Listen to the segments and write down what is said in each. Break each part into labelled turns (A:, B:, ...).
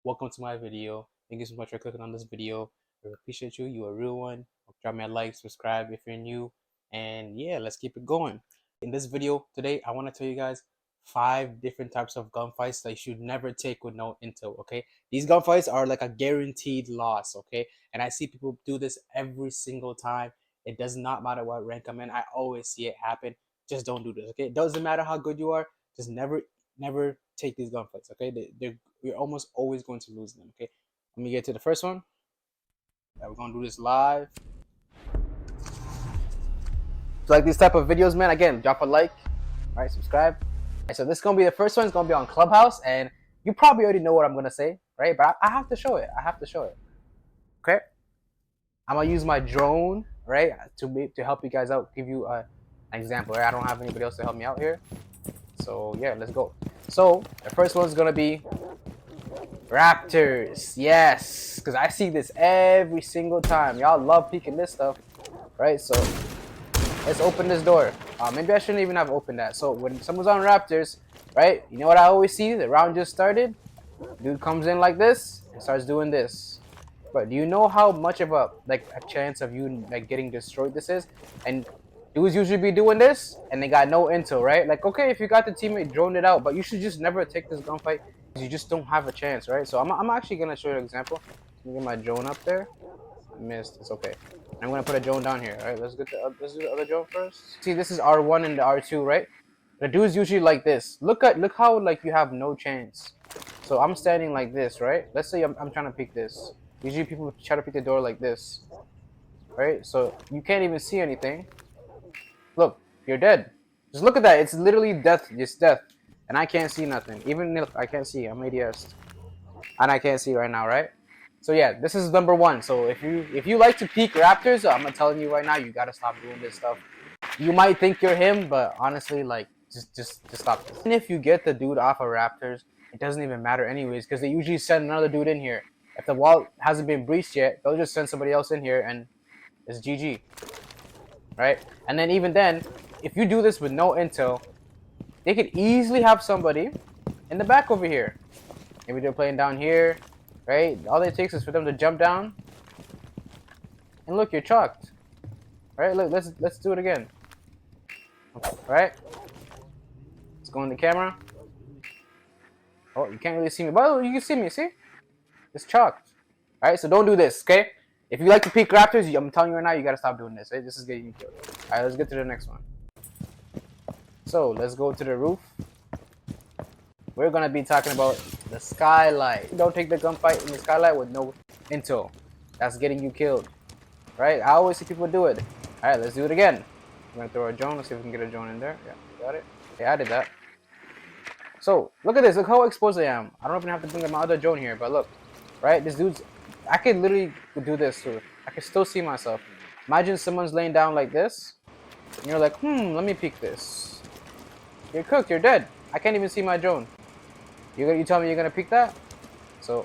A: welcome to my video. Thank you so much for clicking on this video. I appreciate you. You a real one. Drop me a like, subscribe if you're new, and yeah, let's keep it going. In this video today, I want to tell you guys 5 different types of gunfights that you should never take with no intel. Okay, these gunfights are like a guaranteed loss. Okay, and I see people do this every single time. It does not matter what rank I'm in. I always see it happen. Just don't do this. Okay, it doesn't matter how good you are. Just never take these gunfights. Okay, you're almost always going to lose them. Okay, let me get to the first one. We're gonna do this live. So like these type of videos, man, again, drop a like, all right, subscribe. Right, so this is gonna be the first one. It's gonna be on Clubhouse, and you probably already know what I'm gonna say, right? But I have to show it. I have to show it. Okay, I'm gonna use my drone, right, to help you guys out, give you an example. Right? I don't have anybody else to help me out here, so yeah, let's go. So the first one's gonna be Raptors. Yes, because I see this every single time. Y'all love peeking this stuff, right? So let's open this door. Maybe I shouldn't even have opened that. So when someone's on Raptors, right? You know what I always see? The round just started. Dude comes in like this and starts doing this. But do you know how much of a chance of you like getting destroyed this is? And dudes usually be doing this and they got no intel, right? Like, okay, if you got the teammate, drone it out, but you should just never take this gunfight because you just don't have a chance, right? So I'm actually gonna show you an example. Let me get my drone up there. I missed. It's okay. I'm gonna put a drone down here. All right, let's do the other drone first. See, this is R1 and the R2, right? The dude's usually like this. Look how like you have no chance. So I'm standing like this, right? Let's say I'm trying to pick this. Usually people try to pick the door like this, right? So you can't even see anything. Look, you're dead. Just look at that. It's literally death. It's death. And I can't see nothing. Even if I can't see. I'm ADS. And I can't see right now, right? So yeah, this is number 1. So if you like to peek Raptors, I'm telling you right now, you gotta stop doing this stuff. You might think you're him, but honestly, like just stop this. And if you get the dude off of Raptors, it doesn't even matter anyways, because they usually send another dude in here. If the wall hasn't been breached yet, they'll just send somebody else in here and it's GG. Right? And then even then, if you do this with no intel, they could easily have somebody in the back over here. Maybe they're playing down here, right? All it takes is for them to jump down. And look, you're chalked. Right? Look, let's do it again. Right? Let's go in the camera. Oh, you can't really see me. But you can see me, see? It's chalked. Alright, so don't do this, okay? If you like to peek Raptors, I'm telling you right now, you gotta stop doing this. Right? This is getting you killed. Alright, let's get to the next one. So let's go to the roof. We're gonna be talking about the skylight. Don't take the gunfight in the skylight with no intel. That's getting you killed. Right? I always see people do it. Alright, let's do it again. I'm gonna throw a drone. Let's see if we can get a drone in there. Yeah, got it. Yeah, I did that. So look at this. Look how exposed I am. I don't even have to bring my other drone here, but look. Right? This dude's... I could literally do this too. I can still see myself. Imagine someone's laying down like this. And you're like, let me peek this. You're cooked. You're dead. I can't even see my drone. You tell me you're gonna peek that? So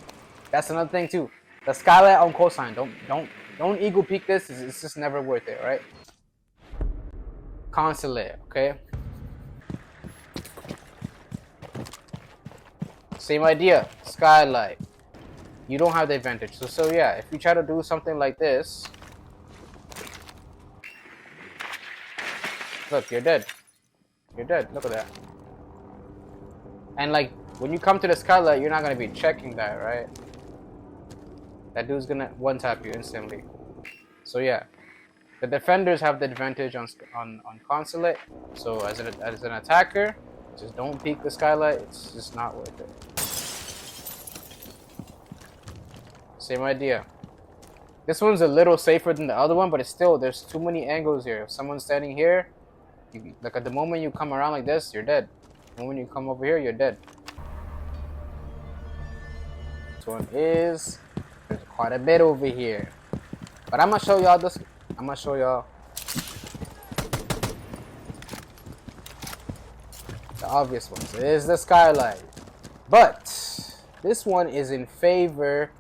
A: that's another thing too. The skylight on Coastline. Don't eagle peek this. It's just never worth it, right? Consulate, okay? Same idea. Skylight. You don't have the advantage. So yeah, if you try to do something like this, look, you're dead. You're dead. Look at that. And like when you come to the skylight, you're not gonna be checking that, right? That dude's gonna one tap you instantly. So yeah, the defenders have the advantage on Consulate. So as an attacker, just don't peek the skylight. It's just not worth it. Same idea. This one's a little safer than the other one, but it's still, there's too many angles here. If someone's standing here, like at the moment you come around like this, you're dead. The moment you come over here, you're dead. This one is, there's quite a bit over here. But I'm gonna show y'all this. I'm gonna show y'all the obvious ones. It is the skylight. But this one is in favor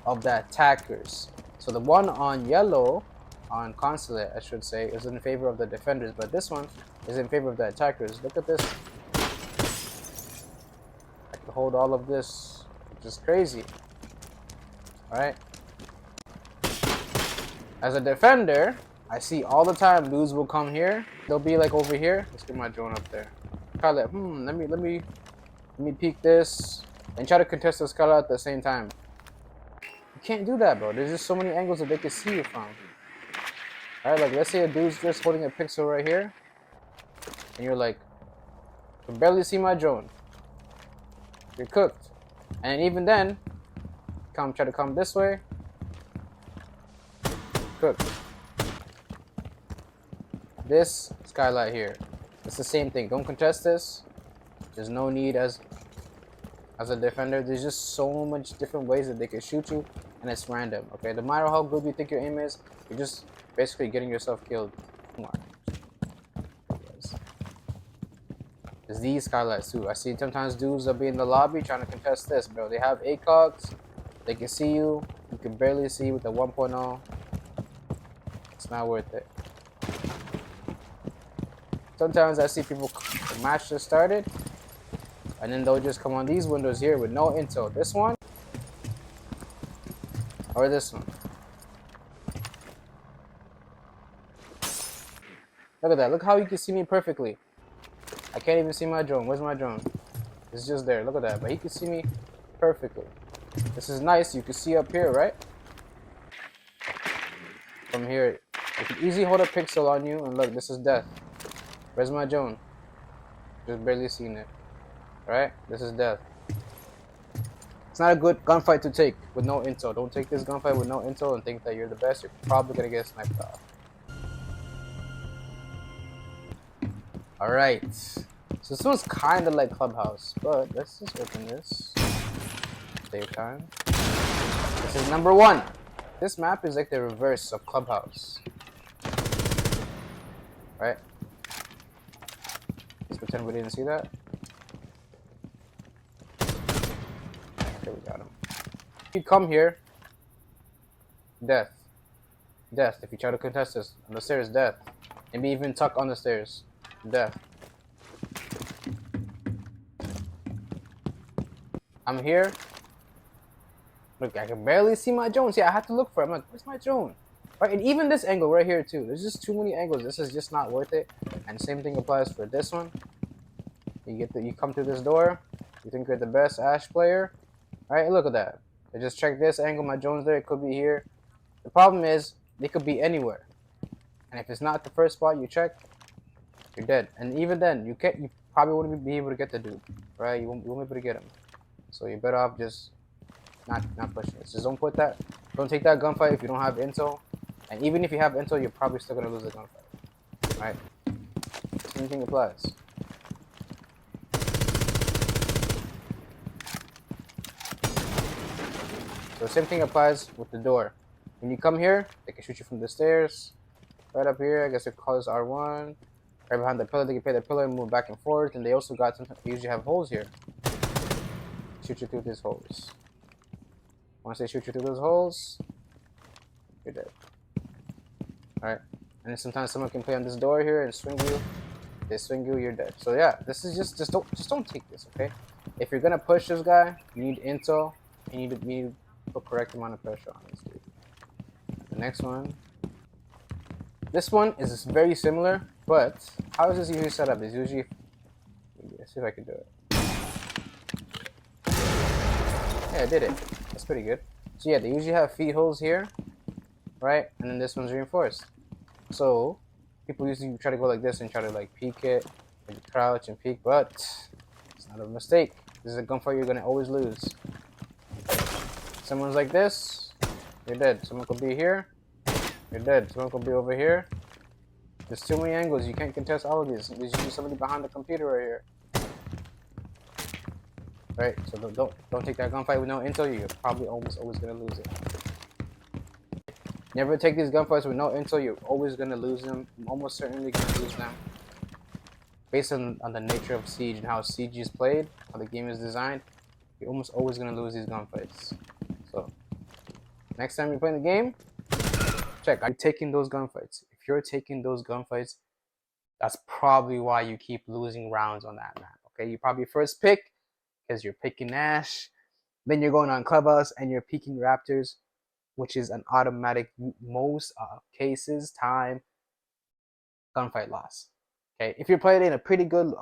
A: of the attackers. So the one on yellow, on Consulate, I should say, is in favor of the defenders. But this one is in favor of the attackers. Look at this. I can hold all of this. Just crazy. Alright? As a defender, I see all the time dudes will come here. They'll be like over here. Let's get my drone up there. Skylight, let me peek this and try to contest the skylight at the same time. You can't do that, bro. There's just so many angles that they can see you from. Alright, like let's say a dude's just holding a pixel right here, and you're like, I can barely see my drone. You're cooked. And even then, try to come this way. Cooked. This skylight here, it's the same thing. Don't contest this. There's no need as a defender. There's just so much different ways that they can shoot you, and it's random. Okay, no matter how good you think your aim is, you're just basically getting yourself killed. Come on. There's these skylights too. I see sometimes dudes will be in the lobby trying to contest this, bro. They have ACOGs. They can see you. You can barely see with the 1.0. It's not worth it. Sometimes I see people, the match just started, and then they'll just come on these windows here with no intel. This one, or this one. Look at that. Look how you can see me perfectly. I can't even see my drone. Where's my drone? It's just there. Look at that. But he can see me perfectly. This is nice. You can see up here, right? From here, you can easily hold a pixel on you, and look, this is death. Where's my drone? Just barely seen it. Right? This is death. It's not a good gunfight to take with no intel. Don't take this gunfight with no intel and think that you're the best. You're probably gonna get sniped off. Alright. So this one's kinda like Clubhouse, but let's just open this. Save time. This is number 1. This map is like the reverse of Clubhouse. Right? Let's pretend we didn't see that. Okay, we got him. If you come here, death. Death. If you try to contest this, on the stairs, death. Maybe even tuck on the stairs, death. I'm here. Look, I can barely see my drone. See, I have to look for it. I'm like, where's my drone? Right, and even this angle right here too. There's just too many angles. This is just not worth it. And same thing applies for this one. You come through this door. You think you're the best Ash player. Right, look at that. I just checked this angle. My drone's there. It could be here. The problem is they could be anywhere. And if it's not the first spot you check, you're dead. And even then, you probably wouldn't be able to get the dude. Right, you won't be able to get him. So you're better off just not pushing it. Just don't don't take that gunfight if you don't have intel. And even if you have intel, you're probably still gonna lose the gunfight. Right? Same thing applies. So same thing applies with the door. When you come here, they can shoot you from the stairs. Right up here, I guess it calls R1. Right behind the pillar, they can play the pillar and move back and forth. And they also they usually have holes here. Shoot you through these holes. Once they shoot you through those holes, you're dead. Alright? And then sometimes someone can play on this door here and swing you. They swing you, you're dead. So yeah, this is just don't take this, okay? If you're gonna push this guy, you need intel. You need to put correct amount of pressure on this dude. The next one. This one is very similar, but how is this usually set up? It's usually, let's see if I can do it. Yeah, I did it. That's pretty good. So yeah, they usually have feet holes here, right? And then this one's reinforced. So people usually try to go like this and try to like peek it, maybe crouch and peek, but it's not a mistake. This is a gunfight you're gonna always lose. Someone's like this, you're dead. Someone could be here, you're dead. Someone could be over here. There's too many angles. You can't contest all of these. There's usually somebody behind the computer right here. Right, so don't take that gunfight with no intel. You're probably almost always gonna lose it. Never take these gunfights with no intel. You're always gonna lose them. I'm almost certainly gonna lose them. Based on the nature of Siege and how Siege is played, how the game is designed, you're almost always gonna lose these gunfights. So next time you're playing the game, check. Are you taking those gunfights? If you're taking those gunfights, that's probably why you keep losing rounds on that map. Okay, you probably first pick because you're picking Ash, Then you're going on Clubhouse and you're peeking raptors, which is an automatic, most cases time gunfight loss. Okay, if you're playing in a pretty good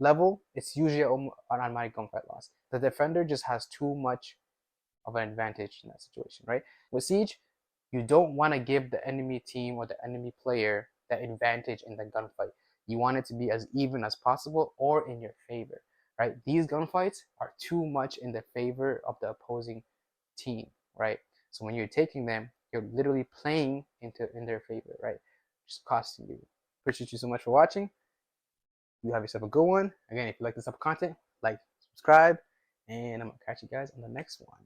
A: level, it's usually an automatic gunfight loss. The defender just has too much of an advantage in that situation, right? With Siege, you don't want to give the enemy team or the enemy player that advantage in the gunfight. You want it to be as even as possible or in your favor, right? These gunfights are too much in the favor of the opposing team, right? So when you're taking them, you're literally playing in their favor, right? Just costing you. Appreciate you so much for watching. You have yourself a good one. Again, if you like this type of content, like, subscribe, and I'm gonna catch you guys on the next one.